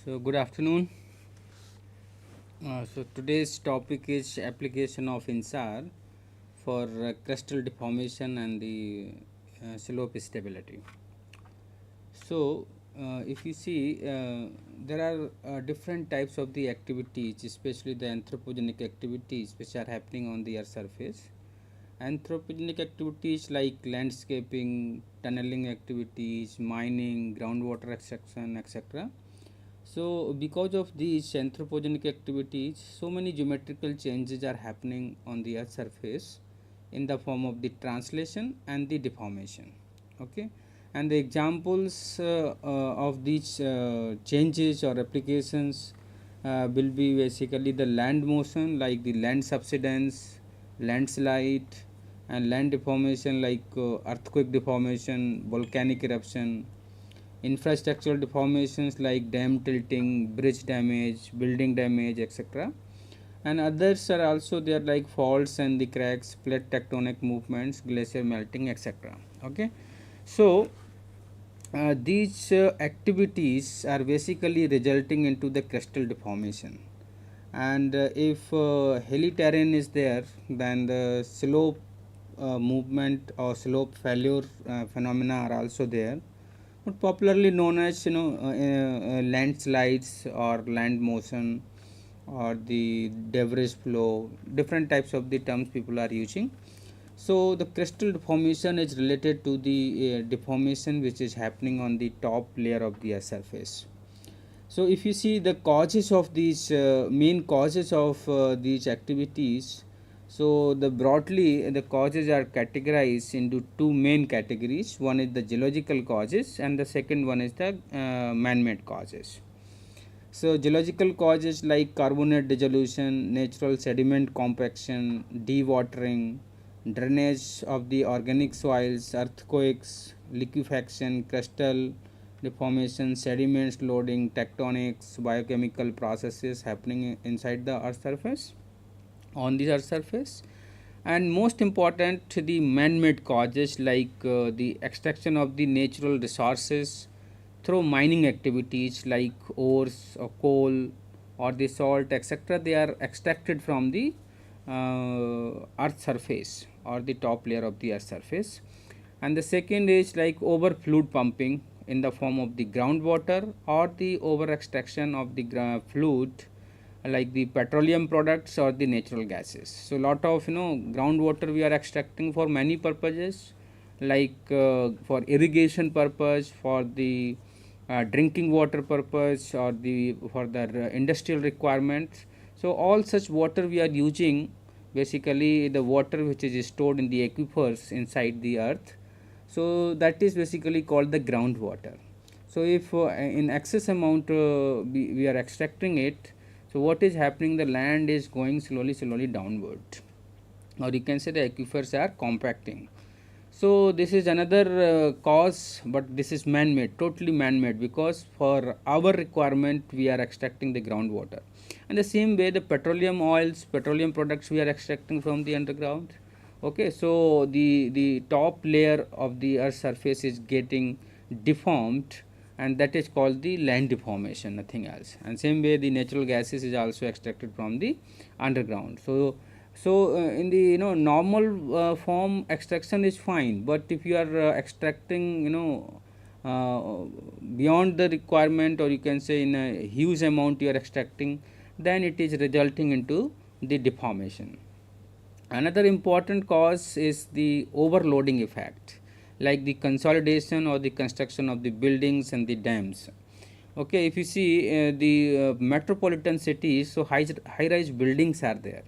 So good afternoon. So today's topic is application of INSAR for crustal deformation and the slope stability. So if you see, there are different types of the activities, especially the anthropogenic activities which are happening on the earth surface. Anthropogenic activities like landscaping, tunneling activities, mining, groundwater extraction, etc. So, because of these anthropogenic activities, so many geometrical changes are happening on the earth surface in the form of the translation and the deformation. Okay, and the examples of these changes or applications will be basically the land motion, like the land subsidence, landslide, and land deformation like earthquake deformation, volcanic eruption, infrastructural deformations like dam tilting, bridge damage, building damage, etc. And others are also there like faults and the cracks, plate tectonic movements, glacier melting, etc. Okay, so these activities are basically resulting into the crustal deformation. And if hilly terrain is there, then the slope movement or slope failure phenomena are also there, but popularly known as landslides or land motion or the debris flow. Different types of the terms people are using. So the crustal deformation is related to the deformation which is happening on the top layer of the earth surface. So if you see the causes of these main causes of these activities, so the broadly the causes are categorized into two main categories. One is the geological causes and the second one is the man-made causes. So geological causes like carbonate dissolution, natural sediment compaction, dewatering, drainage of the organic soils, earthquakes, liquefaction, crustal deformation, sediments loading, tectonics, biochemical processes happening inside the earth surface, on the earth surface. And most important, the man-made causes like the extraction of the natural resources through mining activities like ores or coal or the salt, etc. They are extracted from the earth surface or the top layer of the earth surface. And the second is like over fluid pumping in the form of the groundwater or the over extraction of the fluid like the petroleum products or the natural gases. So lot of groundwater we are extracting for many purposes, like for irrigation purpose, for the drinking water purpose, or the for the industrial requirements. So all such water we are using, basically the water which is stored in the aquifers inside the earth, so that is basically called the groundwater. So if in excess amount we are extracting it, so what is happening, the land is going slowly downward, or you can say the aquifers are compacting. So this is another cause, but this is man-made, totally man-made, because for our requirement we are extracting the groundwater. And the same way the petroleum oils, petroleum products we are extracting from the underground. Okay, so the top layer of the earth surface is getting deformed, and that is called the land deformation, nothing else. And same way the natural gases is also extracted from the underground. So in the normal form extraction is fine, but if you are extracting beyond the requirement, or you can say in a huge amount you are extracting, then it is resulting into the deformation. Another important cause is the overloading effect, like the consolidation or the construction of the buildings and the dams. Okay, if you see the metropolitan cities, so high rise buildings are there.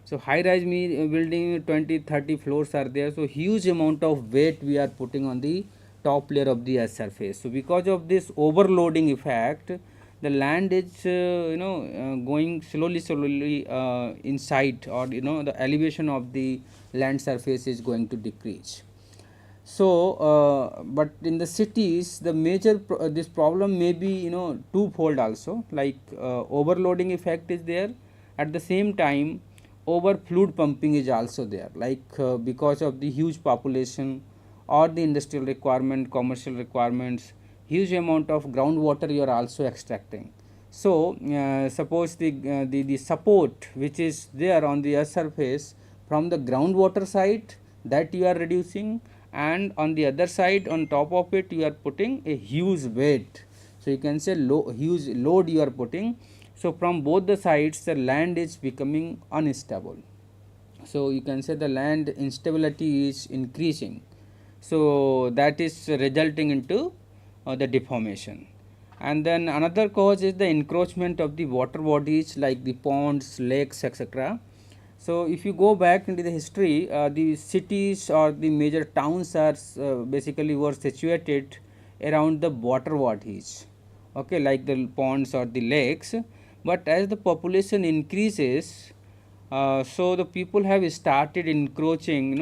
So high rise building 20-30 floors are there, so huge amount of weight we are putting on the top layer of the earth surface. So because of this overloading effect, the land is going slowly inside, or the elevation of the land surface is going to decrease. So but in the cities the major this problem may be twofold also, like overloading effect is there, at the same time over fluid pumping is also there, like because of the huge population or the industrial requirement, commercial requirements, huge amount of groundwater you are also extracting. So suppose the support which is there on the earth surface from the groundwater side, that you are reducing, and on the other side on top of it you are putting a huge weight. So you can say huge load you are putting. So from both the sides the land is becoming unstable. So you can say the land instability is increasing. So that is resulting into the deformation. And then another cause is the encroachment of the water bodies like the ponds, lakes, etc. So if you go back into the history, the cities or the major towns are basically were situated around the water bodies, okay, like the ponds or the lakes. But as the population increases, so the people have started encroaching,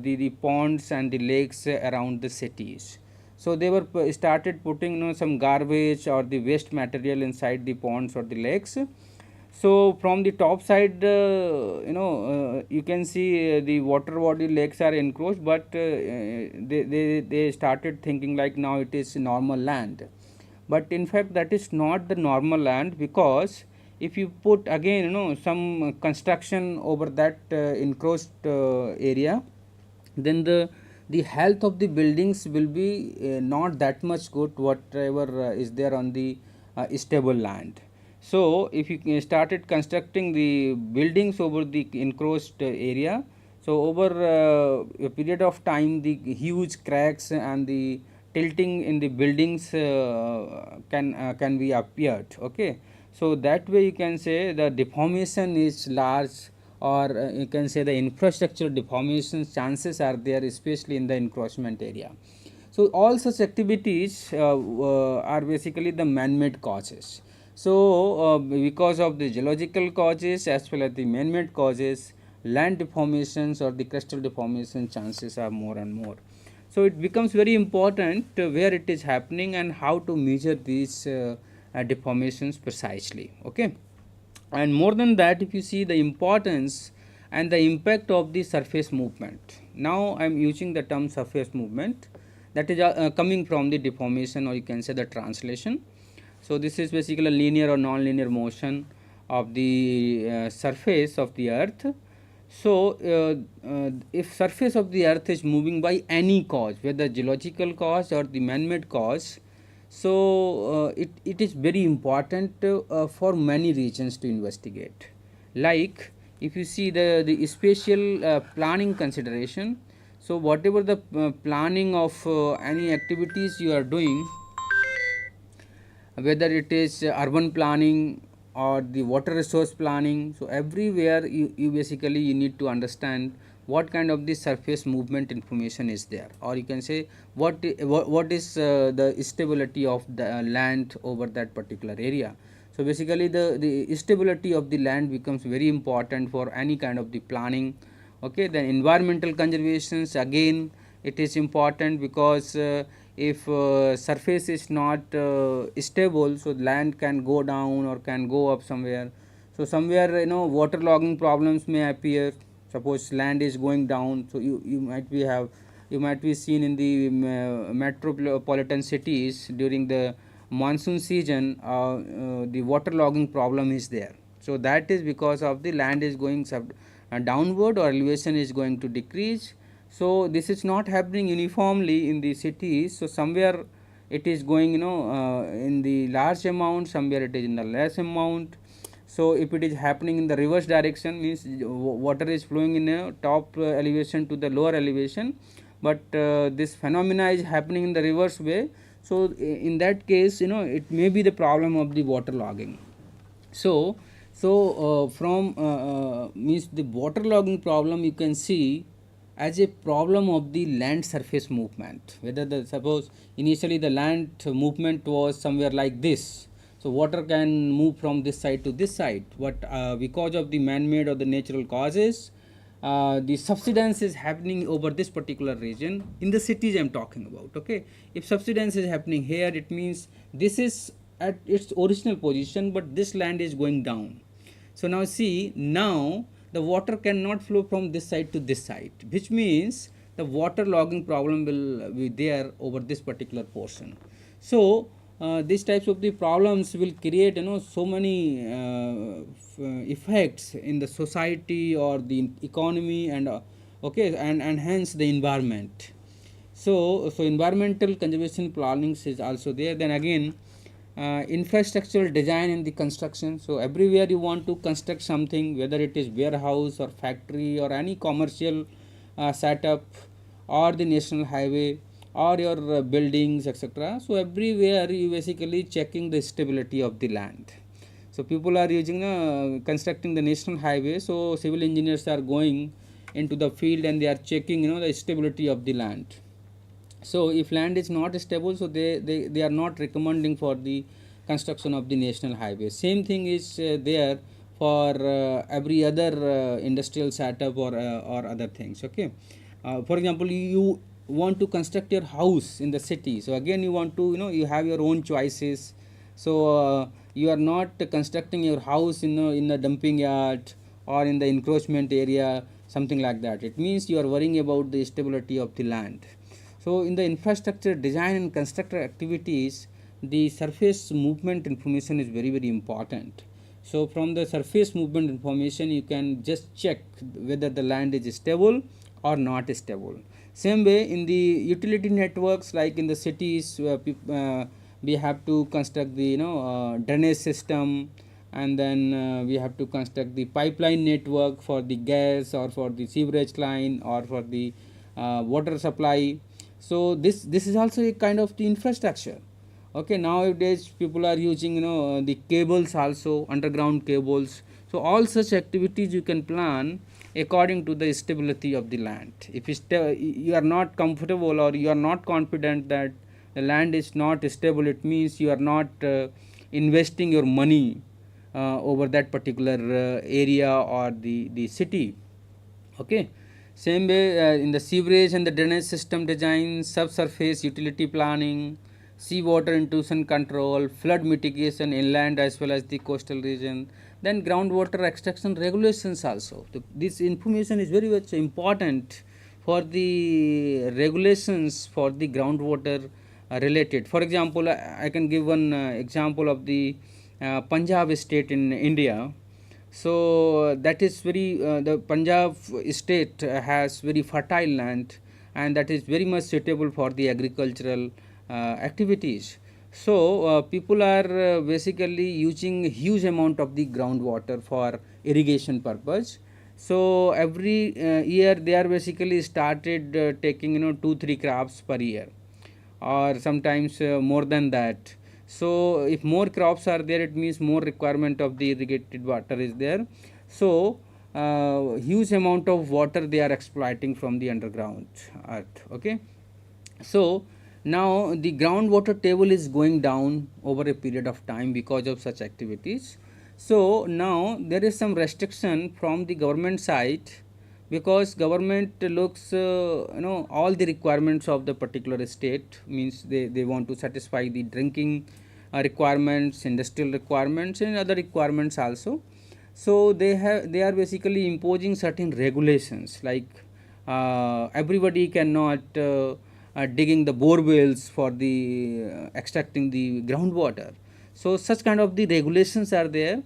the ponds and the lakes around the cities. So they were started putting, some garbage or the waste material inside the ponds or the lakes. So from the top side, you can see the water body lakes are encroached, but they started thinking like now it is normal land. But in fact that is not the normal land, because if you put again, some construction over that encroached area, then the health of the buildings will be not that much good whatever is there on the stable land. So if you started constructing the buildings over the encroached area, so over a period of time the huge cracks and the tilting in the buildings can be appeared, okay. So that way you can say the deformation is large, or you can say the infrastructure deformation chances are there, especially in the encroachment area. So all such activities are basically the man-made causes. So because of the geological causes as well as the man-made causes, land deformations or the crustal deformation chances are more and more. So it becomes very important where it is happening and how to measure these deformations precisely, okay. And more than that, if you see the importance and the impact of the surface movement, now I am using the term surface movement, that is coming from the deformation, or you can say the translation. So this is basically a linear or non-linear motion of the surface of the earth. So if surface of the earth is moving by any cause, whether geological cause or the man-made cause, so it is very important for many regions to investigate. Like if you see the spatial planning consideration, so whatever the planning of any activities you are doing, whether it is urban planning or the water resource planning, so everywhere you basically you need to understand what kind of the surface movement information is there, or you can say what is the stability of the land over that particular area. So basically the stability of the land becomes very important for any kind of the planning, okay. Then environmental conservations, again it is important, because if surface is not stable, so land can go down or can go up somewhere. So somewhere, water logging problems may appear. Suppose land is going down, so you might be seen in the metropolitan cities during the monsoon season, the water logging problem is there. So that is because of the land is going downward, or elevation is going to decrease. So this is not happening uniformly in the cities. So somewhere it is going, in the large amount, somewhere it is in the less amount. So if it is happening in the reverse direction, means water is flowing in a top elevation to the lower elevation, but this phenomena is happening in the reverse way. So in that case, it may be the problem of the water logging. So from means the water logging problem you can see as a problem of the land surface movement, whether the suppose initially the land movement was somewhere like this, so water can move from this side to this side, but because of the man-made or the natural causes, the subsidence is happening over this particular region. In the cities I am talking about, okay. If subsidence is happening here, it means this is at its original position, but this land is going down. So now see, now the water cannot flow from this side to this side, which means the water logging problem will be there over this particular portion. So these types of the problems will create so many effects in the society or the economy and okay, and hence the environment. So environmental conservation planning is also there. Then again, infrastructural design and the construction. So everywhere you want to construct something, whether it is warehouse or factory or any commercial setup or the national highway or your buildings, etc. So everywhere you basically checking the stability of the land. So people are using constructing the national highway, so civil engineers are going into the field and they are checking the stability of the land. So if land is not stable, so they are not recommending for the construction of the national highway. Same thing is there for every other industrial setup or other things. Okay, for example, you want to construct your house in the city, so again you want to you have your own choices. So you are not constructing your house in a dumping yard or in the encroachment area, something like that. It means you are worrying about the stability of the land. So in the infrastructure design and construction activities, the surface movement information is very important. So from the surface movement information, you can just check whether the land is stable or not stable. Same way in the utility networks, like in the cities, we have to construct the drainage system, and then we have to construct the pipeline network for the gas or for the sewerage line or for the water supply. So this is also a kind of the infrastructure. Okay, nowadays people are using the cables also, underground cables. So all such activities you can plan according to the stability of the land. If you are not comfortable or you are not confident that the land is not stable, it means you are not investing your money over that particular area or the city. Okay, same way in the sewerage and the drainage system design, subsurface utility planning, seawater intrusion control, flood mitigation inland as well as the coastal region, then groundwater extraction regulations also. This information is very much important for the regulations for the groundwater related. For example, I can give one example of the Punjab state in India. So that is very the Punjab state has very fertile land, and that is very much suitable for the agricultural activities. So people are basically using huge amount of the groundwater for irrigation purpose. So every year they are basically started taking 2-3 crops per year, or sometimes more than that. So if more crops are there, it means more requirement of the irrigated water is there. So huge amount of water they are exploiting from the underground earth. Okay, so now the groundwater table is going down over a period of time because of such activities. So now there is some restriction from the government side, because government looks all the requirements of the particular state, means they want to satisfy the drinking requirements, industrial requirements and other requirements also. So they are basically imposing certain regulations, like everybody cannot digging the bore wells for the extracting the groundwater. So such kind of the regulations are there.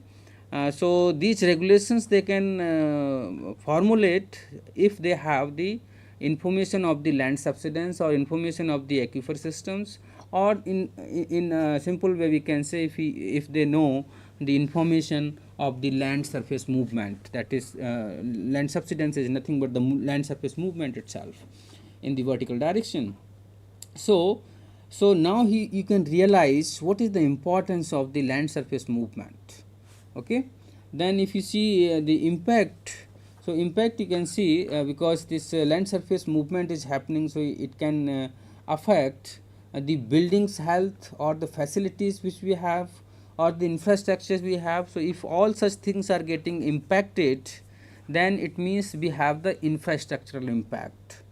So these regulations they can formulate if they have the information of the land subsidence or information of the aquifer systems, or in a simple way we can say if they know the information of the land surface movement. That is land subsidence is nothing but the land surface movement itself in the vertical direction. So now you can realize what is the importance of the land surface movement. Okay, then if you see the impact, so impact you can see because this land surface movement is happening, so it can affect the buildings health or the facilities which we have or the infrastructures we have. So if all such things are getting impacted, then it means we have the infrastructural impact,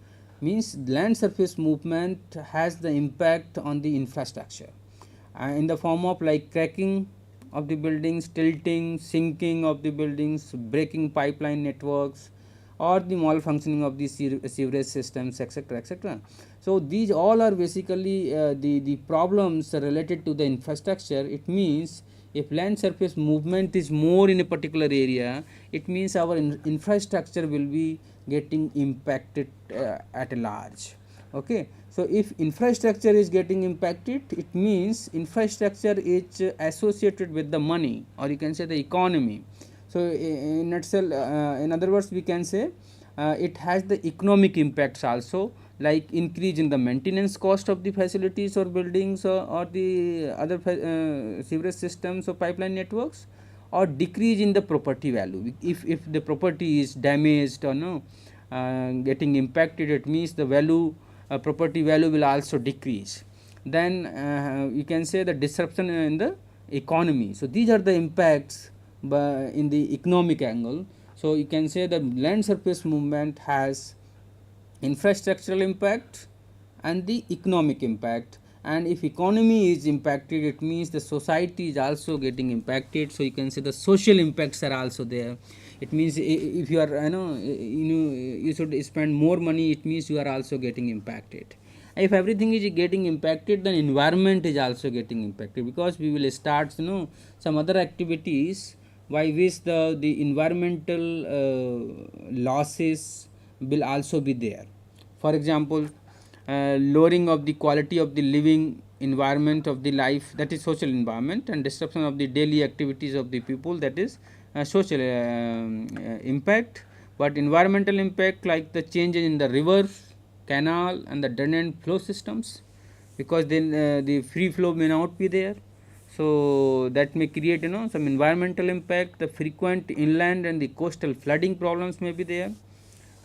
means land surface movement has the impact on the infrastructure in the form of like cracking of the buildings, tilting, sinking of the buildings, breaking pipeline networks, or the malfunctioning of the sewerage systems, etc., etc. So these all are basically the problems related to the infrastructure. It means if land surface movement is more in a particular area, it means our infrastructure will be getting impacted at a large. Okay, so if infrastructure is getting impacted, it means infrastructure is associated with the money, or you can say the economy. So in nutshell, in other words, we can say it has the economic impacts also, like increase in the maintenance cost of the facilities or buildings, or the other sewerage systems or pipeline networks, or decrease in the property value. If the property is damaged or no getting impacted, it means the value, property value will also decrease. Then you can say the disruption in the economy. So these are the impacts in the economic angle. So you can say the land surface movement has infrastructural impact and the economic impact. And if economy is impacted, it means the society is also getting impacted. So you can say the social impacts are also there. It means if you are you should spend more money, it means you are also getting impacted. If everything is getting impacted, then environment is also getting impacted, because we will start some other activities by which the environmental losses will also be there. For example, lowering of the quality of the living environment of the life, that is social environment, and disruption of the daily activities of the people, that is social impact. But environmental impact, like the changes in the rivers, canal, and the drainage flow systems, because then the free flow may not be there. So that may create some environmental impact. The frequent inland and the coastal flooding problems may be there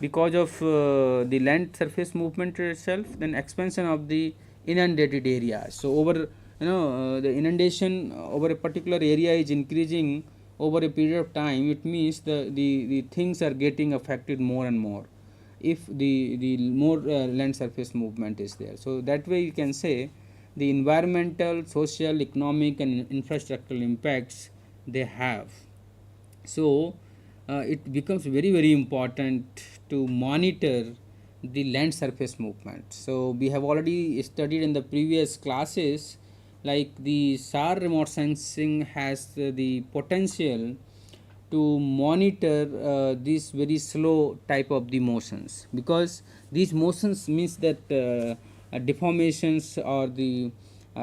because of the land surface movement itself. Then expansion of the inundated areas. So over the inundation over a particular area is increasing over a period of time. It means the things are getting affected more and more if the more land surface movement is there. So that way you can say the environmental, social, economic, and infrastructural impacts they have. So it becomes very important to monitor the land surface movement. So we have already studied in the previous classes, like the SAR remote sensing has the potential to monitor these very slow type of the motions, because these motions means that deformations or the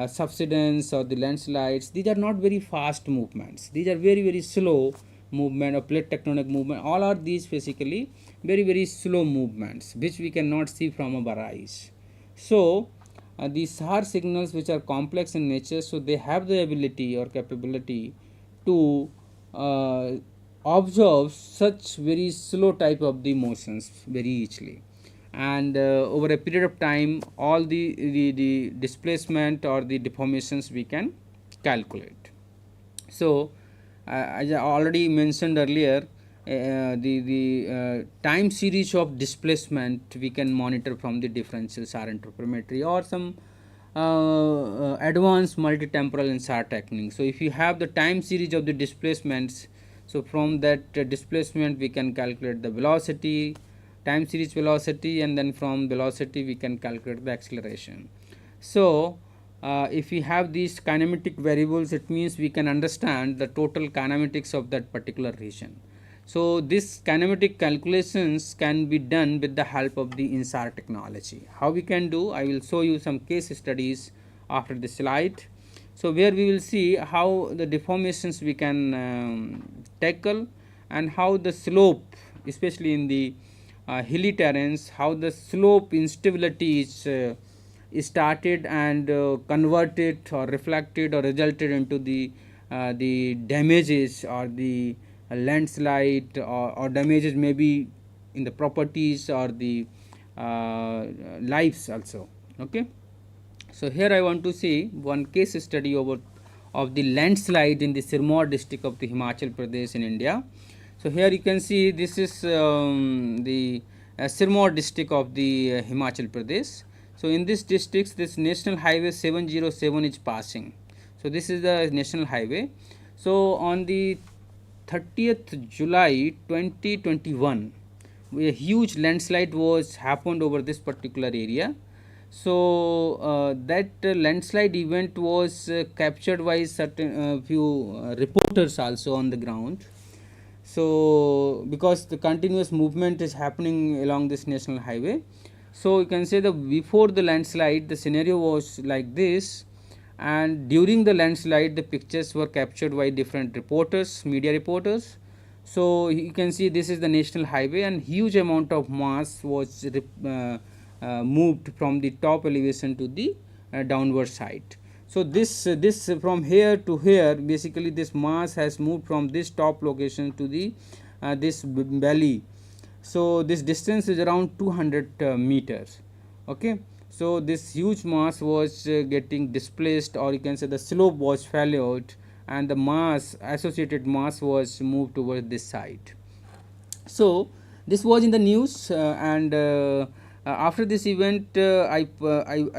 subsidence or the landslides, these are not very fast movements, these are very slow movement, or plate tectonic movement. All are these basically very slow movements which we cannot see from our eyes. So these SAR signals, which are complex in nature, so they have the ability or capability to observe such very slow type of the motions very easily. And over a period of time, all the displacement or the deformations we can calculate. So as I already mentioned earlier, the time series of displacement we can monitor from the differential SAR interferometry or some advanced multi-temporal INSAR technique. So if you have the time series of the displacements, so from that displacement we can calculate the velocity, time series velocity, and then from velocity we can calculate the acceleration. So if we have these kinematic variables, it means we can understand the total kinematics of that particular region. So this kinematic calculations can be done with the help of the INSAR technology. How we can do? I will show you some case studies after this slide. So where we will see how the deformations we can tackle, and how the slope, especially in the hilly terrains, how the slope instability is started and converted or reflected or resulted into the damages or the landslide, or damages maybe in the properties or the lives also. Okay. So here I want to see one case study of the landslide in the Sirmaur district of the Himachal Pradesh in India. So here you can see this is the Sirmaur district of the Himachal Pradesh. So in this district, this national highway 707 is passing. So this is the national highway. So on the 30th July 2021, a huge landslide was happened over this particular area. So that landslide event was captured by certain few reporters also on the ground. So because the continuous movement is happening along this national highway, so you can say that before the landslide the scenario was like this, and during the landslide the pictures were captured by different reporters, media reporters. So you can see this is the national highway, and huge amount of mass was moved from the top elevation to the downward side. So this from here to here, basically this mass has moved from this top location to the this valley. So this distance is around 200 meters. Okay, so this huge mass was getting displaced, or you can say the slope was followed, and the mass, associated mass, was moved towards this side. So this was in the news, and after this event I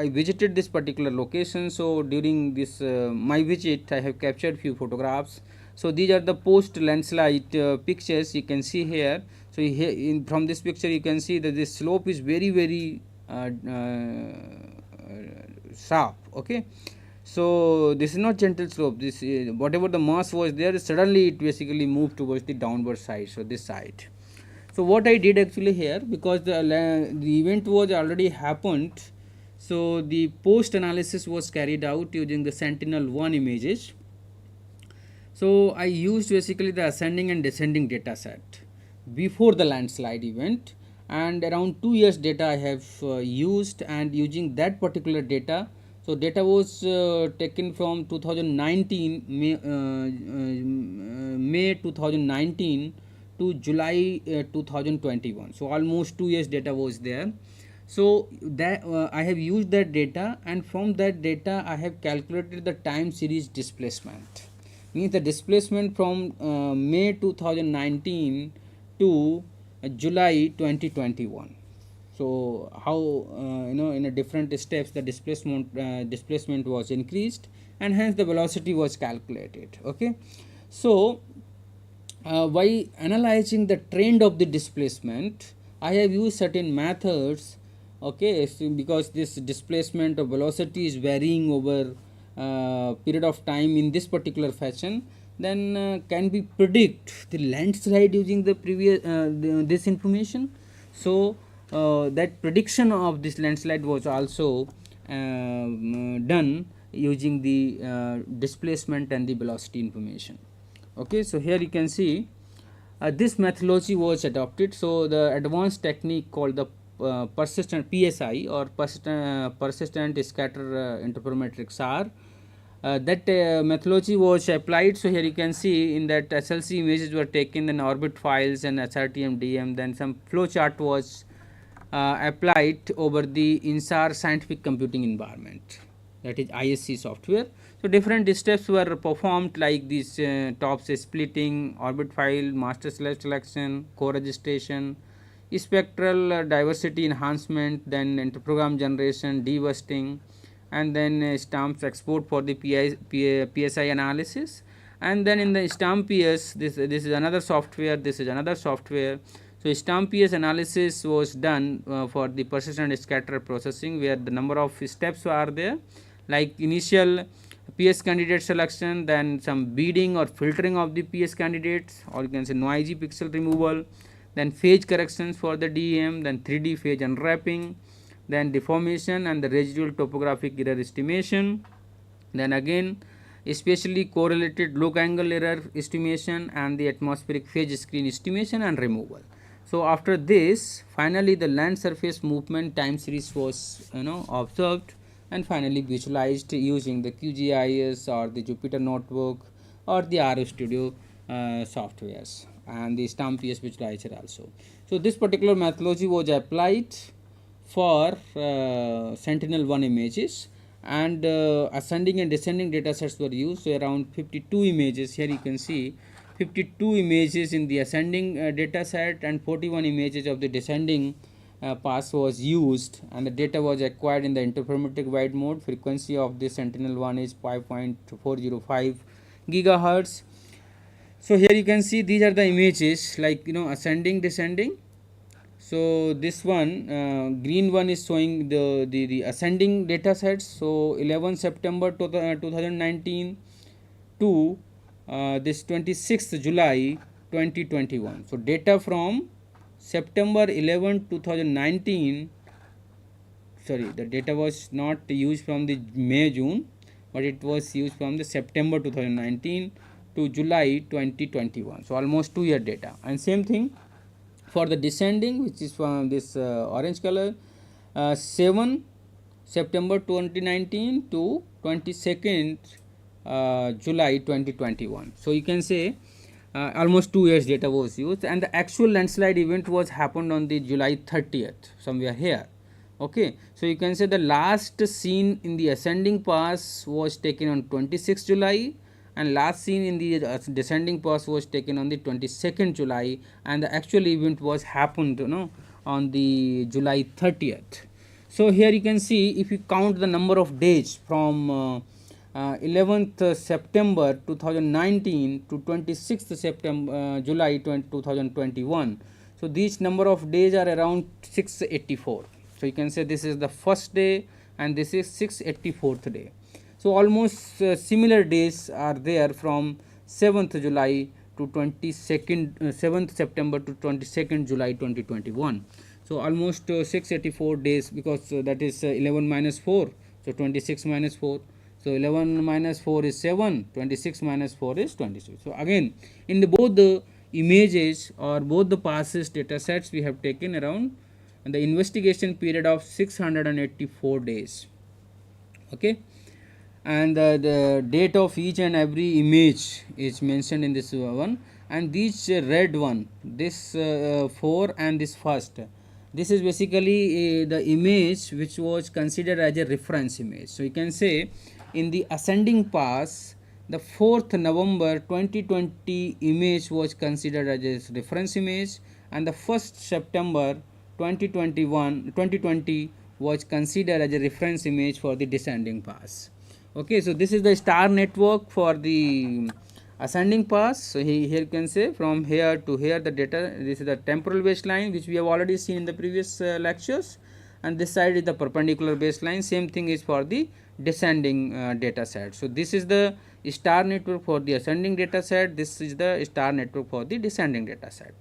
visited this particular location. So during this my visit I have captured few photographs. So these are the post landslide pictures you can see here. So here from this picture you can see that this slope is very sharp. Okay, so this is not gentle slope. This whatever the mass was there, suddenly it basically moved towards the downward side, so this side. So what I did actually here, because the event was already happened, so the post analysis was carried out using the Sentinel-1 images. So I used basically the ascending and descending data set before the landslide event, and around 2 years data I have used, and using that particular data. So data was taken from 2019 May 2019 to July 2021. So almost 2 years data was there. So that I have used that data, and from that data I have calculated the time series displacement. Means the displacement from May 2019 to July 2021. So how in a different steps the displacement was increased, and hence the velocity was calculated. Okay, so by analyzing the trend of the displacement I have used certain methods. Okay, so because this displacement of velocity is varying over period of time in this particular fashion, then can we predict the landslide using the previous this information. So that prediction of this landslide was also done using the displacement and the velocity information. Okay, so here you can see this methodology was adopted. So the advanced technique called the persistent PSI, or persistent scatter interferometric SAR, that methodology was applied. So here you can see in that SLC images were taken in orbit files and SRTM DM, then some flow chart was applied over the INSAR scientific computing environment, that is ISC software. So different steps were performed, like this tops splitting, orbit file master slave selection, co-registration, spectral diversity enhancement, then interprogram generation, debusting, and then stamps export for the PSI analysis. And then in the stamp PS, this is another software, this is another software. So stamp PS analysis was done for the persistent scatter processing, where the number of steps are there, like initial PS candidate selection, then some beading or filtering of the PS candidates, or you can say noisy pixel removal, then phase corrections for the DEM, then 3D phase unwrapping, then deformation and the residual topographic error estimation, then again especially correlated log angle error estimation, and the atmospheric phase screen estimation and removal. So after this, finally the land surface movement time series was observed and finally visualized using the QGIS or the Jupyter Notebook or the RF Studio softwares, and the stamp PS visualizer also. So this particular methodology was applied for Sentinel-1 images, and ascending and descending data sets were used. So around 52 images, here you can see 52 images in the ascending data set, and 41 images of the descending pass was used, and the data was acquired in the interferometric wide mode. Frequency of the Sentinel-1 is 5.405 gigahertz. So here you can see these are the images, like ascending, descending, So this one green one is showing the ascending data sets. So 11 September 2019 to this 26th July 2021. So data from September 11 2019, sorry, the data was not used from the May June, but it was used from the September 2019 to July 2021. So almost 2 year data. And same thing for the descending, which is from this orange color, 7 September 2019 to 22nd July 2021. So you can say almost 2 years data was used, and the actual landslide event was happened on the July 30th, somewhere here. Okay, so you can say the last scene in the ascending pass was taken on 26th July, and last scene in the descending pass was taken on the 22nd July, and the actual event was happened, on the July 30th. So here you can see, if you count the number of days from 11th September 2019 to 26th September July 2021. So these number of days are around 684. So you can say this is the first day and this is 684th day. So almost similar days are there from 7th July to 22nd 7th September to 22nd July 2021. So almost 684 days, because that is 11 minus 4, so 26 minus 4. So 11 minus 4 is 7, 26 minus 4 is 26. So again, in the both the images or both the passes data sets, we have taken around the investigation period of 684 days. Okay, and the date of each and every image is mentioned in this one, and this red one, this 4 and this first, this is basically the image which was considered as a reference image. So you can say in the ascending pass, the 4th November 2020 image was considered as a reference image, and the 1st September 2020 was considered as a reference image for the descending pass. Okay, so this is the star network for the ascending pass. So here you can say from here to here the data, this is the temporal baseline which we have already seen in the previous lectures, and this side is the perpendicular baseline. Same thing is for the descending data set. So this is the star network for the ascending data set, this is the star network for the descending data set.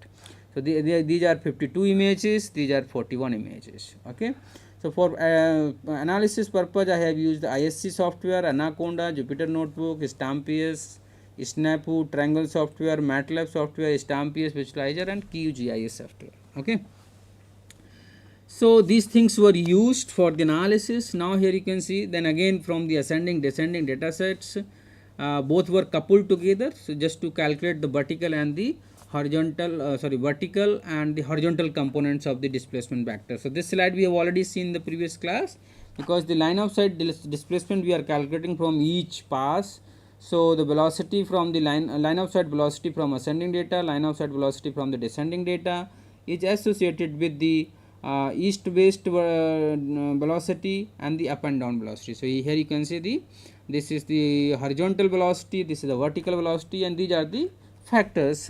So these are 52 images, these are 41 images. Okay, so for analysis purpose, I have used the ISC software, Anaconda, Jupyter Notebook, Stampius, Snapu, Triangle software, MATLAB software, Stampius Visualizer, and QGIS software. Okay, so these things were used for the analysis. Now here you can see, then again from the ascending descending data sets, both were coupled together. So just to calculate the vertical and the horizontal vertical and the horizontal components of the displacement vector. So this slide we have already seen in the previous class, because the line of sight displacement we are calculating from each pass. So the velocity from the line of sight velocity from ascending data, line of sight velocity from the descending data is associated with the east west velocity and the up and down velocity. So here you can see this is the horizontal velocity, this is the vertical velocity, and these are the factors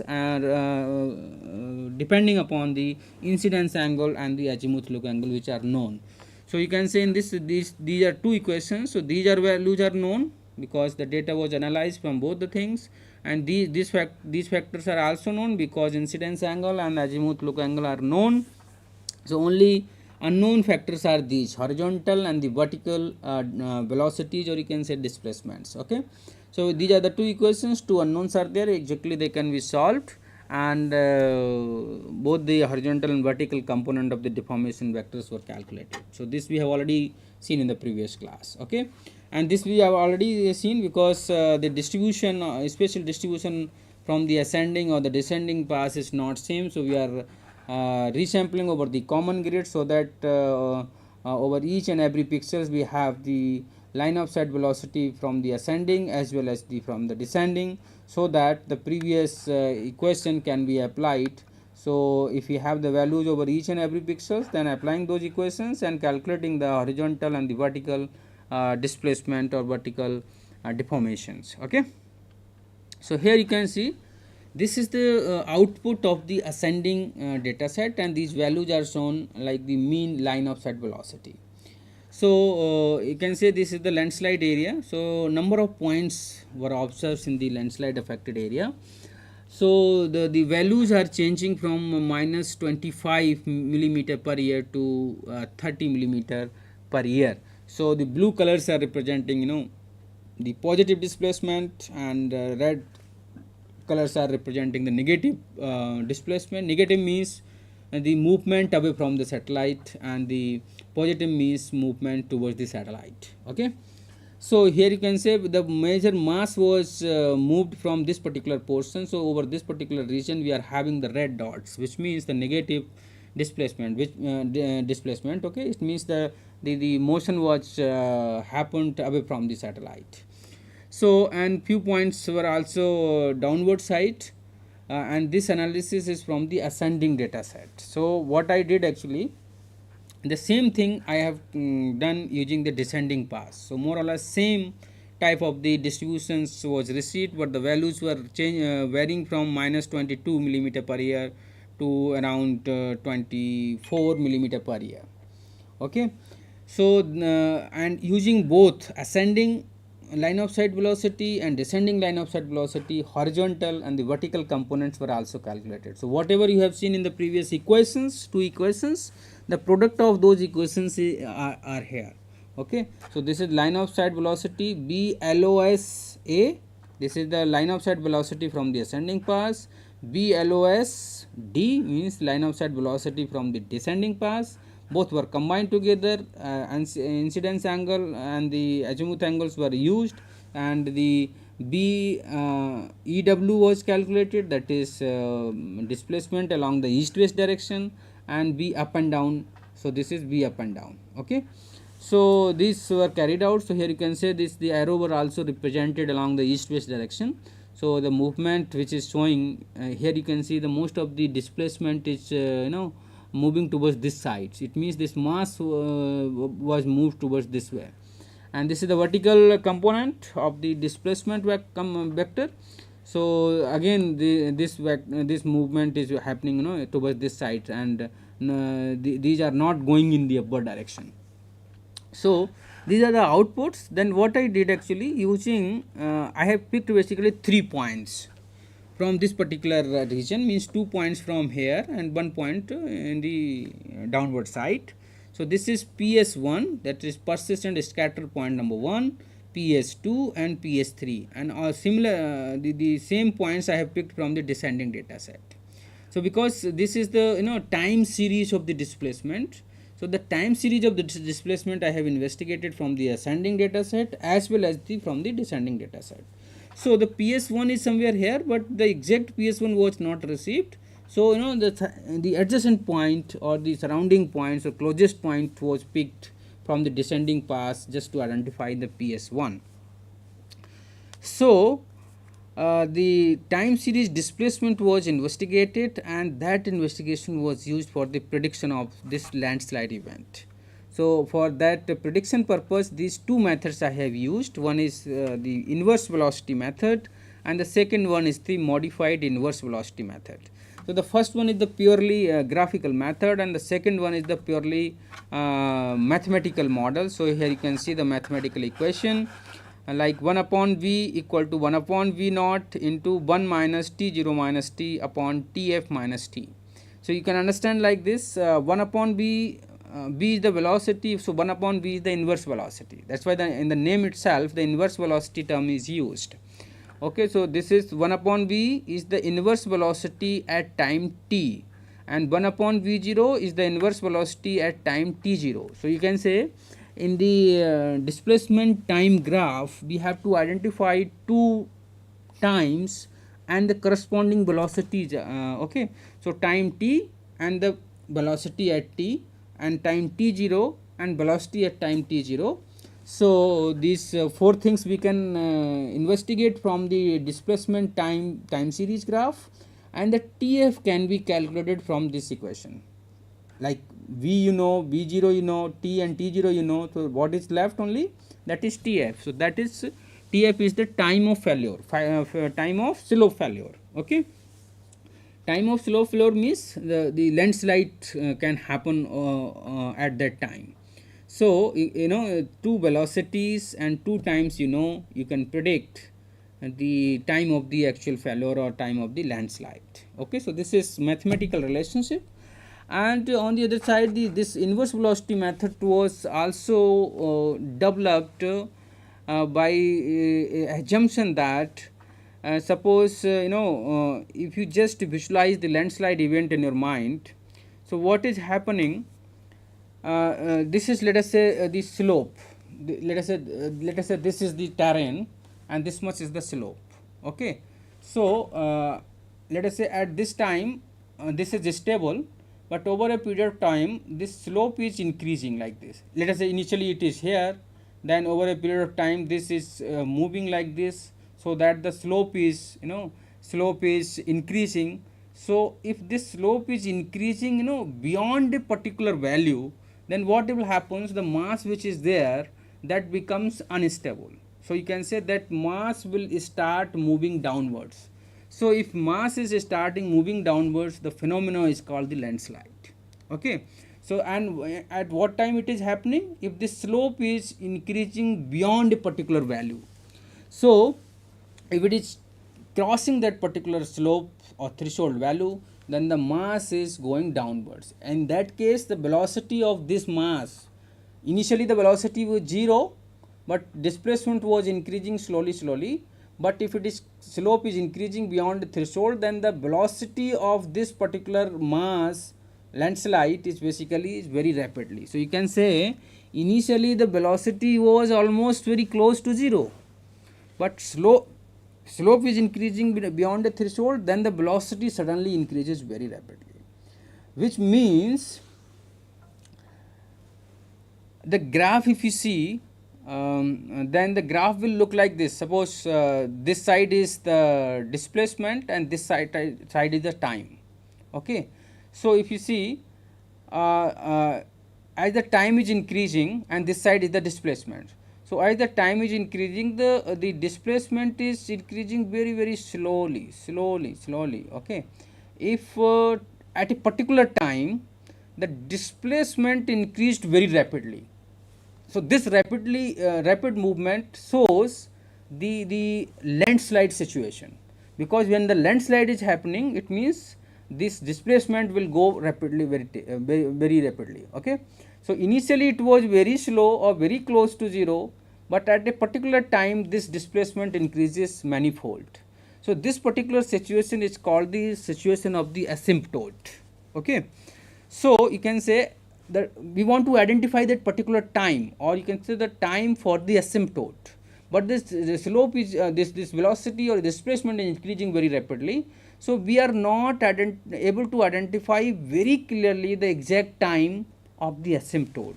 depending upon the incidence angle and the azimuth look angle, which are known. So you can say in these are two equations. So these are values are known because the data was analyzed from both the things, and these factors are also known because incidence angle and azimuth look angle are known. So only unknown factors are these horizontal and the vertical velocities, or you can say displacements. Okay, so these are the two equations, two unknowns are there, exactly they can be solved, and both the horizontal and vertical component of the deformation vectors were calculated. So this we have already seen in the previous class. Okay, and this we have already seen because the distribution, spatial distribution from the ascending or the descending pass is not same. So we are resampling over the common grid, so that over each and every pixels we have the line of sight velocity from the ascending as well as from the descending, so that the previous equation can be applied. So if we have the values over each and every pixels, then applying those equations and calculating the horizontal and the vertical displacement or vertical deformations. Okay, so here you can see This is the output of the ascending data set, and these values are shown like the mean line of sight velocity. So you can say this is the landslide area. So number of points were observed in the landslide affected area. So the values are changing from minus 25 millimeter per year to 30 millimeter per year. So the blue colors are representing, the positive displacement, and red colors are representing the negative displacement. Negative means the movement away from the satellite, and the positive means movement towards the satellite. Okay. So here you can say the major mass was moved from this particular portion. So over this particular region we are having the red dots, which means the negative displacement, which displacement. Okay, it means the motion was happened away from the satellite. So and few points were also downward side, and this analysis is from the ascending data set. So what I did actually, the same thing I have done using the descending pass. So more or less same type of the distributions was received, but the values were varying from minus 22 millimeter per year to around 24 millimeter per year. Okay. So and using both ascending line of sight velocity and descending line of sight velocity, horizontal and the vertical components were also calculated. So whatever you have seen in the previous equations, two equations, the product of those equations are here. Okay. So this is line of sight velocity BLOSA. This is the line of sight velocity from the ascending pass. BLOSD means line of sight velocity from the descending pass. Both were combined together, and incidence angle and the azimuth angles were used, and the EW was calculated, that is displacement along the east west direction, and B up and down. So this is B up and down. Okay. So these were carried out. So here you can say this, the arrow were also represented along the east west direction. So the movement which is showing here, you can see the most of the displacement is moving towards this side. It means this mass was moved towards this way, and this is the vertical component of the displacement vector. So again this movement is happening towards this side, and these are not going in the upward direction. So these are the outputs. Then what I did actually, using I have picked basically 3 points from this particular region, means 2 points from here and 1 point in the downward side. So this is PS1, that is persistent scatter point number 1, PS2 and PS3, and similar the same points I have picked from the descending data set. So because this is the time series of the displacement, so the time series of the displacement I have investigated from the ascending data set as well as from the descending data set. So the PS1 is somewhere here, but the exact PS1 was not received. So the adjacent point or the surrounding points or closest point was picked from the descending pass just to identify the PS1. So the time series displacement was investigated, and that investigation was used for the prediction of this landslide event. So for that prediction purpose, these two methods I have used. One is the inverse velocity method, and the second one is the modified inverse velocity method. So the first one is the purely graphical method, and the second one is the purely mathematical model. So here you can see the mathematical equation, like 1 upon V equal to 1 upon V naught into 1 minus T0 minus T upon Tf minus T. So you can understand like this, 1 upon V, V is the velocity, so 1 upon V is the inverse velocity. That's why in the name itself the inverse velocity term is used. Okay, so this is 1 upon V is the inverse velocity at time t, and 1 upon V0 is the inverse velocity at time t0. So you can say in the displacement time graph we have to identify two times and the corresponding velocities. Okay, so time t and the velocity at t, and time t0 and velocity at time t0. So these 4 things we can investigate from the displacement time series graph, and the Tf can be calculated from this equation. Like V V0 T and T0 so what is left only, that is Tf. So that is Tf is the time of failure, time of slope failure. Okay. Time of slope failure means the landslide can happen at that time. So you know, two velocities and two times, you know, you can predict the time of the actual failure or time of the landslide. Okay, so this is mathematical relationship. And on the other side, this inverse velocity method was also developed by assumption that suppose you know, if you just visualize the landslide event in your mind, so what is happening, this is, let us say, the slope, let us say this is the terrain and this much is the slope. Okay, so let us say at this time this is stable, but over a period of time this slope is increasing like this. Let us say initially it is here, then over a period of time this is moving like this, so that the slope is, you know, slope is increasing. So if this slope is increasing, you know, beyond a particular value, then what will happen, the mass which is there, that becomes unstable. So you can say that mass will start moving downwards. So if mass is starting moving downwards, the phenomena is called the landslide. Okay, so and at what time it is happening, if the slope is increasing beyond a particular value. So if it is crossing that particular slope or threshold value, then the mass is going downwards. In that case, the velocity of this mass, initially the velocity was 0, but displacement was increasing slowly. But if it is slope is increasing beyond the threshold, then the velocity of this particular mass landslide is basically is very rapidly. So you can say initially the velocity was almost very close to 0, but slope is increasing beyond the threshold, then the velocity suddenly increases very rapidly, which means the graph, if you see, then the graph will look like this. Suppose this side is the displacement and this side is the time. Okay, so if you see, as the time is increasing and this side is the displacement, so as the time is increasing, the displacement is increasing very slowly. Okay, if at a particular time the displacement increased very rapidly, so this rapid movement shows the landslide situation, because when the landslide is happening, it means this displacement will go rapidly, very rapidly. Okay, so initially it was very slow or very close to 0, but at a particular time this displacement increases manifold. So this particular situation is called the situation of the asymptote. Okay, so you can say that we want to identify that particular time, or you can say the time for the asymptote, but this the slope is this velocity or displacement is increasing very rapidly. So we are not able to identify very clearly the exact time of the asymptote.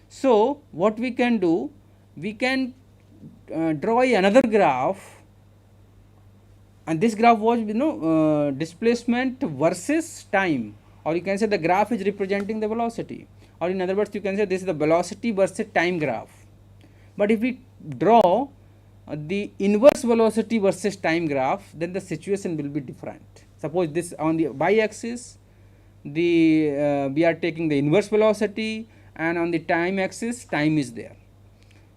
So what we can do, we can draw another graph, and this graph was, you know, displacement versus time, or you can say the graph is representing the velocity, or in other words you can say this is the velocity versus time graph. But if we draw the inverse velocity versus time graph, then the situation will be different. Suppose this on the y axis, the we are taking the inverse velocity, and on the time axis time is there.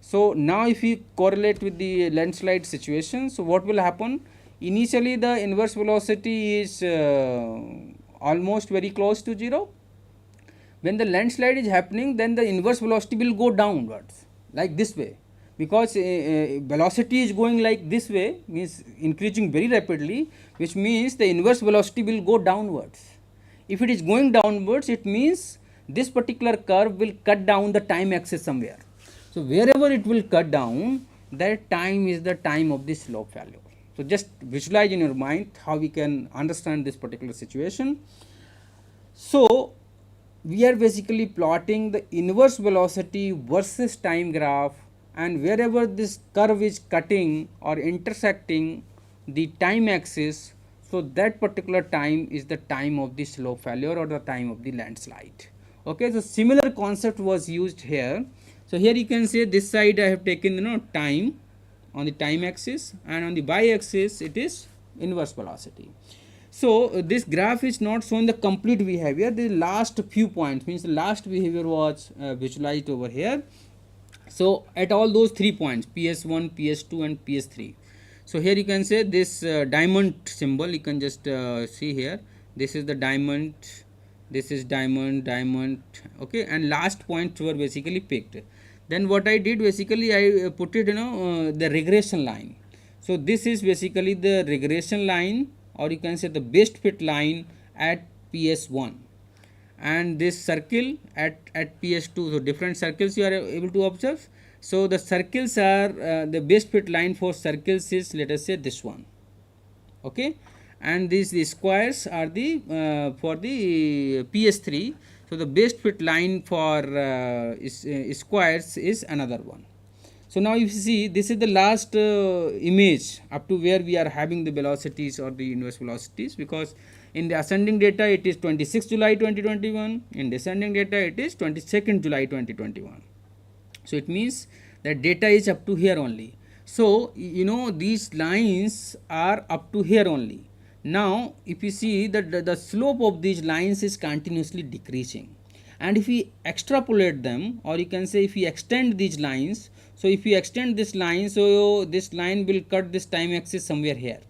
So now if we correlate with the landslide situation, so what will happen, initially the inverse velocity is almost very close to 0. When the landslide is happening, then the inverse velocity will go downwards like this way, because velocity is going like this way, means increasing very rapidly, which means the inverse velocity will go downwards. If it is going downwards, it means this particular curve will cut down the time axis somewhere. So wherever it will cut down, that time is the time of the slope value. So just visualize in your mind how we can understand this particular situation. So we are basically plotting the inverse velocity versus time graph, and wherever this curve is cutting or intersecting the time axis, so that particular time is the time of the slope failure or the time of the landslide. Okay, so similar concept was used here. So here you can say this side I have taken, you know, time on the time axis, and on the y axis it is inverse velocity. So this graph is not showing the complete behavior. The last few points means the last behavior was visualized over here. So at all those 3 points, PS1, PS2 and PS3. So here you can say this diamond symbol, you can just see here, this is the diamond, this is diamond, diamond, okay, and last points were basically picked. Then what I did, basically I put it, the regression line. So this is basically the regression line, or you can say the best fit line at PS1, and this circle at PS2. So different circles you are able to observe. So the circles are the best fit line for circles is, let us say, this one, okay, and these the squares are the for the PS3. So the best fit line for squares is another one. So now if you see, this is the last image up to where we are having the velocities or the universe velocities, because in the ascending data it is 26 July 2021, in descending data it is 22nd July 2021. So it means that data is up to here only. So these lines are up to here only. Now if you see that the slope of these lines is continuously decreasing, and if we extrapolate them, or you can say if we extend these lines, so if we extend this line, so this line will cut this time axis somewhere here.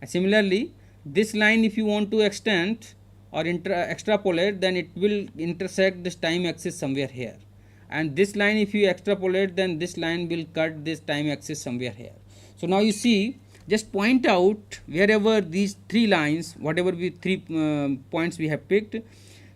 And similarly, this line if you want to extend or extrapolate, then it will intersect this time axis somewhere here, and this line if you extrapolate, then this line will cut this time axis somewhere here. So now you see, just point out wherever these 3 lines, whatever we 3 points we have picked,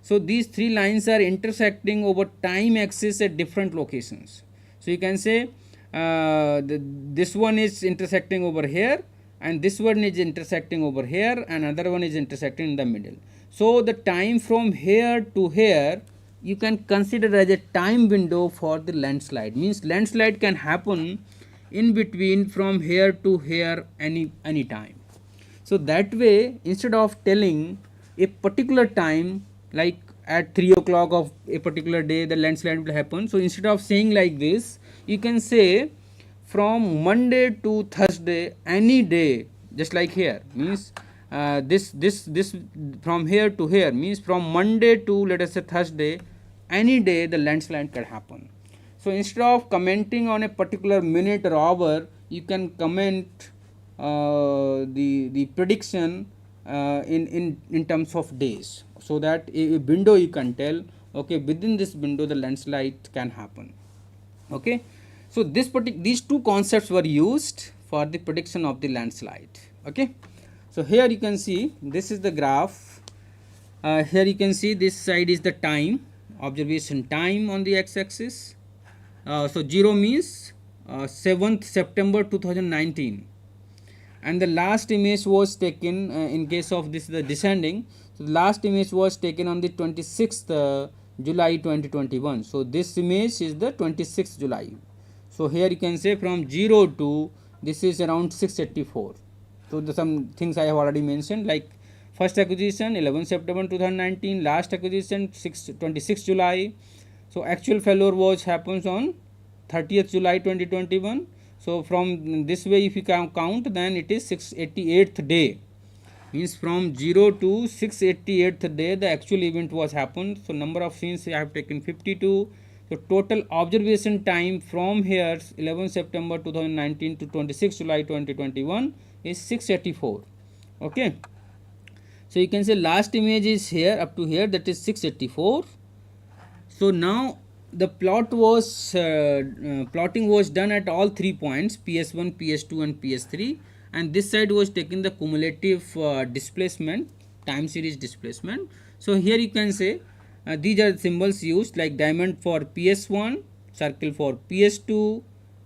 so these 3 lines are intersecting over time axis at different locations. So you can say this one is intersecting over here, and this one is intersecting over here, and another one is intersecting in the middle. So the time from here to here you can consider as a time window for the landslide. Means landslide can happen in between from here to here any time. So that way, instead of telling a particular time, like at 3 o'clock of a particular day the landslide will happen, so instead of saying like this, you can say from Monday to Thursday any day, just like here, means this from here to here, means from Monday to, let us say, Thursday, any day the landslide can happen. So instead of commenting on a particular minute or hour, you can comment the prediction in terms of days, so that a window you can tell, okay, within this window the landslide can happen, okay. So these 2 concepts were used for the prediction of the landslide, okay. So here you can see, this is the graph. Here you can see this side is the time, observation time on the x-axis. So 0 means 7th September 2019, and the last image was taken in case of this the descending. So the last image was taken on the 26th July 2021. So this image is the 26th July. So here you can say from 0 to this is around 684. So some things I have already mentioned, like first acquisition 11 September 2019, last acquisition 26 July. So actual failure was happens on 30th July 2021. So from this way if you count, then it is 688th day, means from 0 to 688th day the actual event was happened. So number of scenes I have taken 52. So total observation time from here 11 September 2019 to 26 July 2021 is 684, okay. So you can say last image is here up to here, that is 684. So now the plotting was done at all 3 points, PS1, PS2 and PS3, and this side was taken the cumulative displacement, time series displacement. So here you can say these are the symbols used, like diamond for PS1, circle for PS2,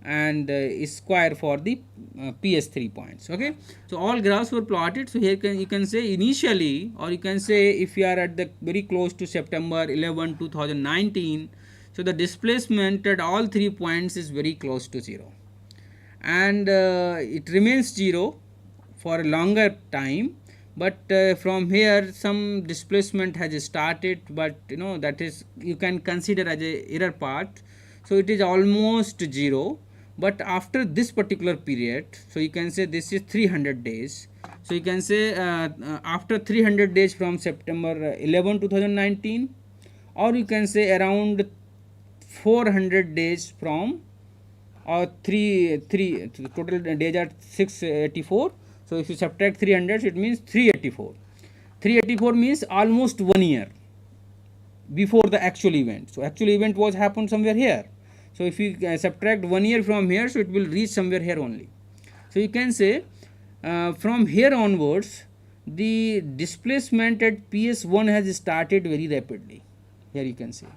and square for the PS3 points, okay. So all graphs were plotted. So here you can say initially, or you can say if you are at the very close to September 11 2019, so the displacement at all 3 points is very close to 0, and it remains 0 for a longer time, but from here some displacement has started, but that is you can consider as a error part. So it is almost 0, but after this particular period, so you can say this is 300 days. So you can say after 300 days from September 11 2019, or you can say around 400 days from, or 3 total days are 684. So if you subtract 300, it means 384. 384 means almost 1 year before the actual event. So actual event was happened somewhere here. So if you subtract 1 year from here, so it will reach somewhere here only. So you can say from here onwards, the displacement at PS1 has started very rapidly. Here you can see,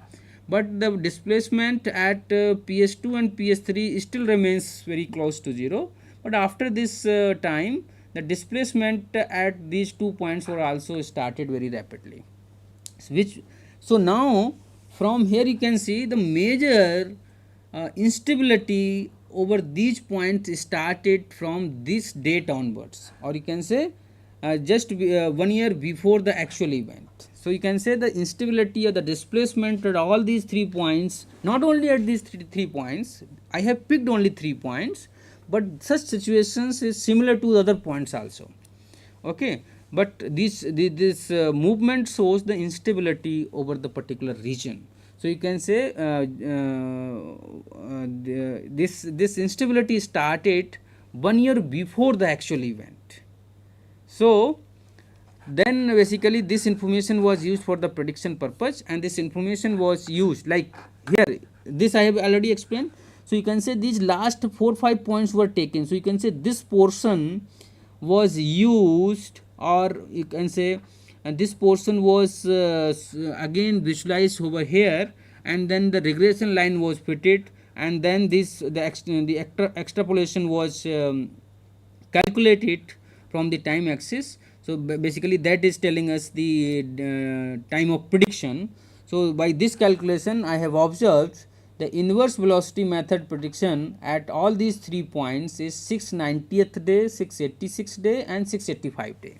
but the displacement at PS2 and PS3 still remains very close to 0. But after this time, the displacement at these 2 points were also started very rapidly. So now from here you can see the major instability over these points started from this date onwards, or you can say just 1 year before the actual event. So you can say the instability or the displacement at all these 3 points, not only at these three points, I have picked only 3 points, but such situations is similar to other points also. Okay, but this movement shows the instability over the particular region. So you can say this instability started 1 year before the actual event. So then basically this information was used for the prediction purpose, and this information was used like here, this I have already explained. So you can say these last 4-5 points were taken. So you can say this portion was used, or you can say this portion was again visualized over here, and then the regression line was fitted, and then this the extrapolation was calculated from the time axis. So basically that is telling us the time of prediction. So by this calculation I have observed the inverse velocity method prediction at all these 3 points is 690th day, 686 day and 685 day.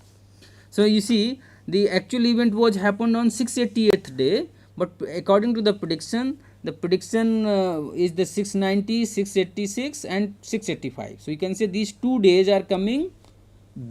So you see the actual event was happened on 688th day, but according to the prediction is the 690, 686 and 685. So you can say these 2 days are coming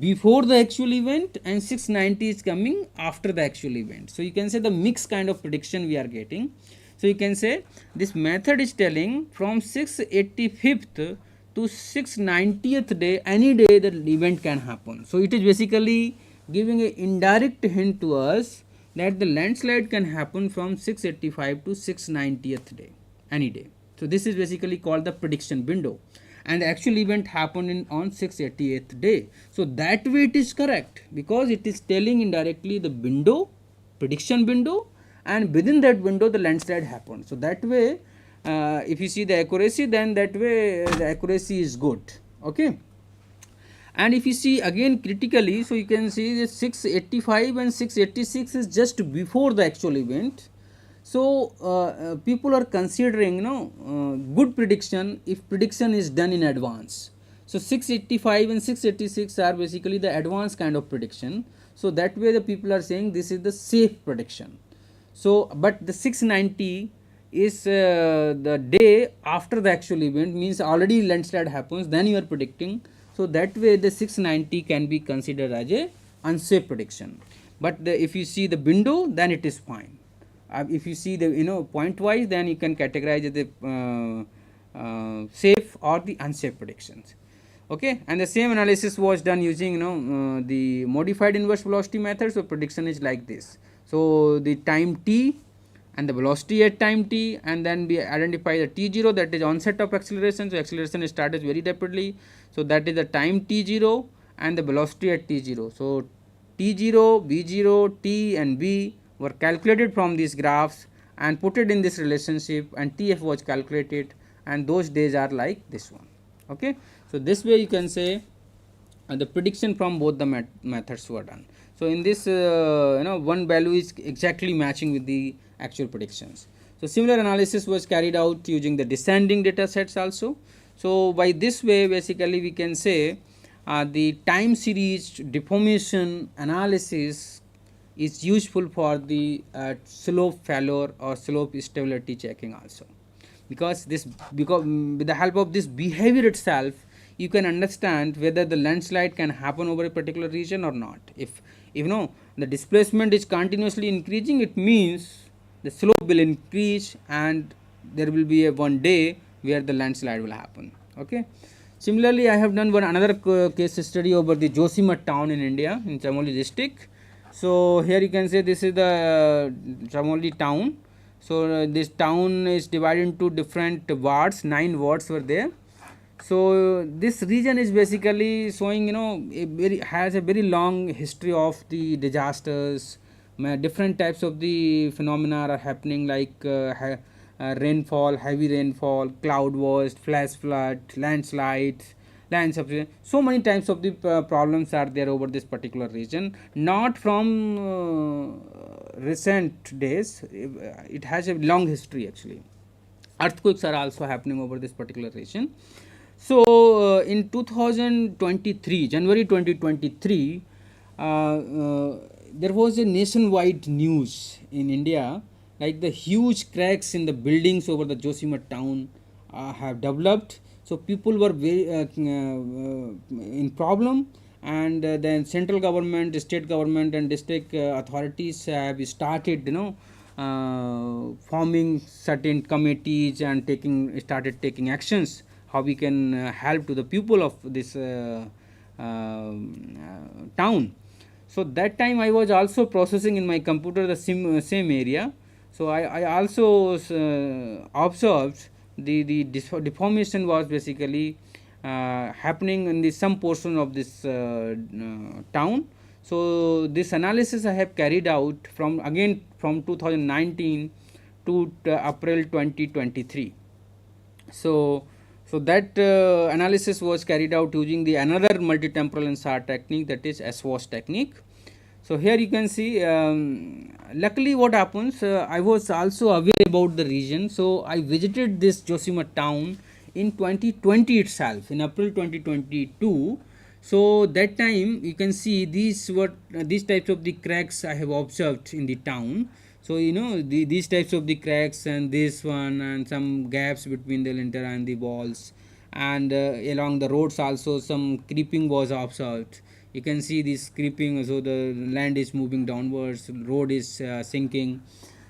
before the actual event and 690 is coming after the actual event. So you can say the mixed kind of prediction we are getting. So you can say this method is telling from 685th to 690th day, any day the event can happen. So it is basically giving an indirect hint to us that the landslide can happen from 685 to 690th day, any day. So this is basically called the prediction window, and the actual event happened on 688th day. So that way it is correct, because it is telling indirectly the window, prediction window, and within that window the landslide happened. So that way if you see the accuracy, then that way the accuracy is good. Okay, and if you see again critically, so you can see the 685 and 686 is just before the actual event. So people are considering good prediction if prediction is done in advance. So 685 and 686 are basically the advanced kind of prediction. So that way the people are saying this is the safe prediction. So but the 690 is the day after the actual event, means already landslide happens, then you are predicting. So that way the 690 can be considered as a unsafe prediction. But if you see the window, then it is fine. If you see the point wise, then you can categorize the safe or the unsafe predictions. Okay, and the same analysis was done using the modified inverse velocity method. So prediction is like this. So the time t and the velocity at time t, and then we identify the t0, that is onset of acceleration. So acceleration started very rapidly. So that is the time t0 and the velocity at t0. So t0, v0, t and v were calculated from these graphs and put it in this relationship, and tf was calculated, and those days are like this one. Okay, so this way you can say the prediction from both the methods were done. So in this one value is exactly matching with the actual predictions. So similar analysis was carried out using the descending data sets also. So by this way basically we can say the time series deformation analysis is useful for the slope failure or slope stability checking also, because with the help of this behavior itself you can understand whether the landslide can happen over a particular region or not. If the displacement is continuously increasing, it means the slope will increase and there will be a one day where the landslide will happen. Okay. Similarly, I have done another case study over the Joshimath town in India, in Chamoli district. So here you can say this is the Chamoli town. So this town is divided into different wards. 9 wards were there. So this region is basically showing, has a very long history of the disasters. Different types of the phenomena are happening, like rainfall, heavy rainfall, cloud burst, flash flood, landslides, land subsidence. So many types of the problems are there over this particular region. Not from recent days. It has a long history actually. Earthquakes are also happening over this particular region. So in 2023, January 2023, there was a nationwide news in India, like the huge cracks in the buildings over the Joshimath town have developed. So people were very in problem, and then central government, state government, and district authorities have started, forming certain committees and started taking actions how we can help to the people of this town. So that time I was also processing in my computer the same area. So I also observed the deformation was basically happening in the some portion of this town. So this analysis I have carried out from 2019 to April 2023. So that analysis was carried out using the another multi-temporal INSAR technique, that is SBAS technique. So here you can see, luckily what happens, I was also aware about the region. So I visited this Joshimath town in 2020 itself, in April 2022. So that time you can see these types of the cracks I have observed in the town. So these types of the cracks, and this one, and some gaps between the lintel and the walls, and along the roads also some creeping was observed. You can see this creeping, so the land is moving downwards, road is sinking.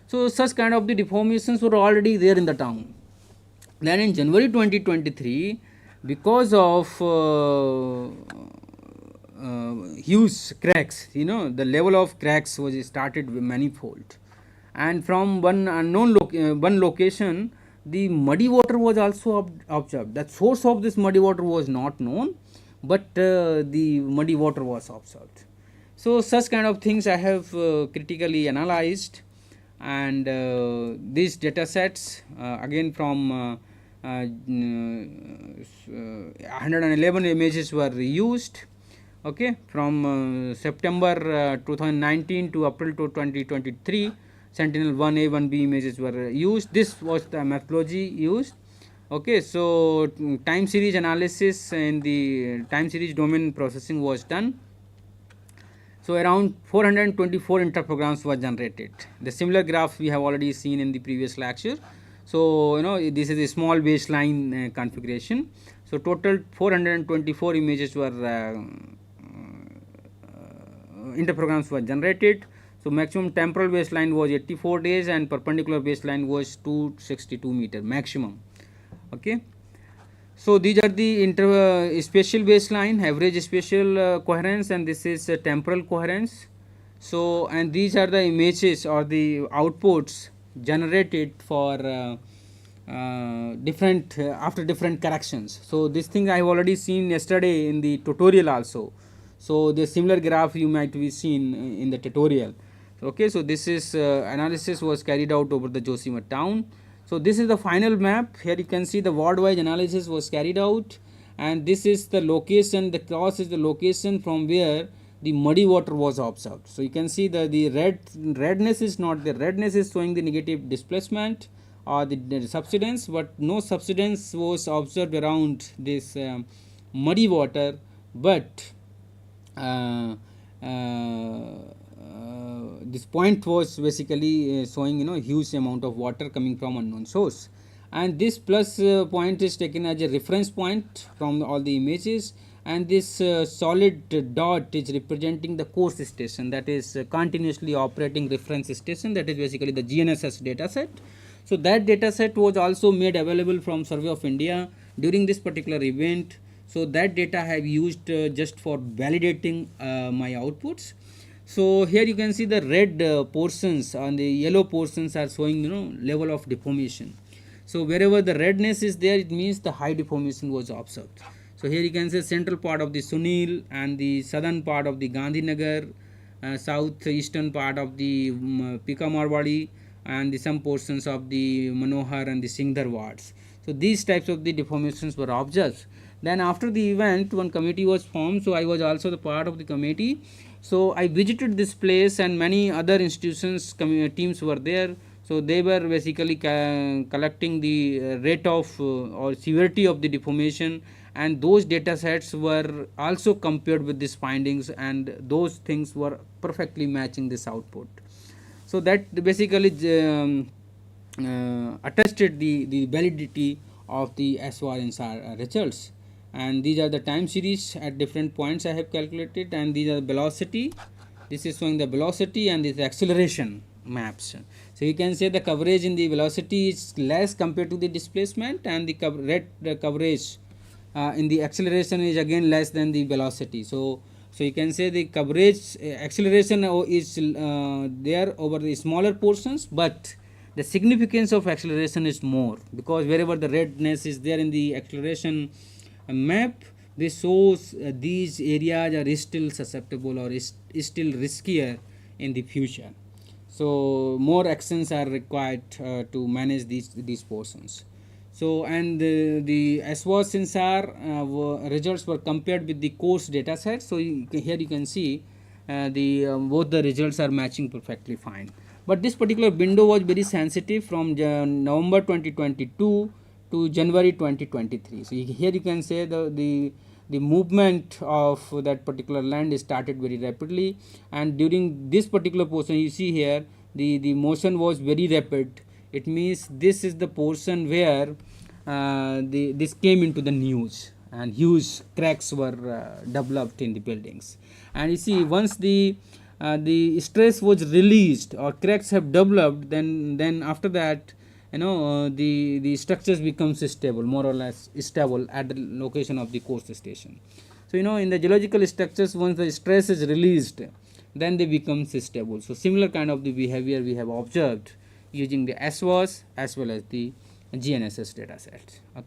So such kind of the deformations were already there in the town. Then in January 2023, because of huge cracks, the level of cracks was started manifold, and from one unknown one location the muddy water was also observed. The source of this muddy water was not known, but the muddy water was observed. So such kind of things I have critically analyzed, and these data sets again from 111 images were used. Okay, from September 2019 to April 2023, Sentinel 1A 1B images were used. This was the methodology used. Okay, so time series analysis and the time series domain processing was done. So around 424 interprograms were generated. The similar graph we have already seen in the previous lecture. So this is a small baseline configuration. So total 424 images were interprograms were generated. So maximum temporal baseline was 84 days and perpendicular baseline was 262 meter maximum. Okay. So these are the spatial baseline, average spatial coherence, and this is temporal coherence. So and these are the images or the outputs generated for different after different corrections. So this thing I have already seen yesterday in the tutorial also. So the similar graph you might be seen in the tutorial. Okay, so this is analysis was carried out over the Joshimath town. So this is the final map. Here you can see the ward wise analysis was carried out, and this is the location, the cross is the location from where the muddy water was observed. So you can see the redness is not the redness is showing the negative displacement or the subsidence, but no subsidence was observed around this muddy water, but this point was basically showing huge amount of water coming from unknown source. and this plus point is taken as a reference point from all the images, and this solid dot is representing the course station, that is continuously operating reference station, that is basically the GNSS data set. So that data set was also made available from Survey of India during this particular event. So that data I have used just for validating my outputs. So here you can see the red portions and the yellow portions are showing, you know, level of deformation. So wherever the redness is there, it means the high deformation was observed. So here you can see central part of the Sunil and the southern part of the Gandhinagar, southeastern part of the Pika Marwadi, and the some portions of the Manohar and the Singhdar wards. So these types of the deformations were observed. Then after the event, one committee was formed. So I was also the part of the committee. So I visited this place, and many other institutions teams were there. So they were basically collecting the rate of or severity of the deformation, and those data sets were also compared with these findings, and those things were perfectly matching this output. So that basically attested the validity of the SBAS-InSAR results. And these are the time series at different points I have calculated, and these are the velocity. This is showing the velocity, and this acceleration maps. So you can say the coverage in the velocity is less compared to the displacement, and the coverage in the acceleration is again less than the velocity. So you can say the coverage acceleration is there over the smaller portions, but the significance of acceleration is more, because wherever the redness is there in the acceleration map, this shows these areas are still susceptible or is still riskier in the future. So more actions are required to manage these portions. So and the SBAS-InSAR results were compared with the course data set. So here you can see the both the results are matching perfectly fine. But this particular window was very sensitive from November 2022 to January 2023. So here you can say the movement of that particular land started very rapidly, and during this particular portion you see here the motion was very rapid. It means this is the portion where this came into the news, and huge cracks were developed in the buildings. And you see, once the stress was released or cracks have developed, then after that, you know, the structures becomes stable, more or less stable at the location of the course station. So you know, in the geological structures, once the stress is released, then they become stable. So similar kind of the behavior we have observed using the SBAS as well as the GNSS data sets. Okay.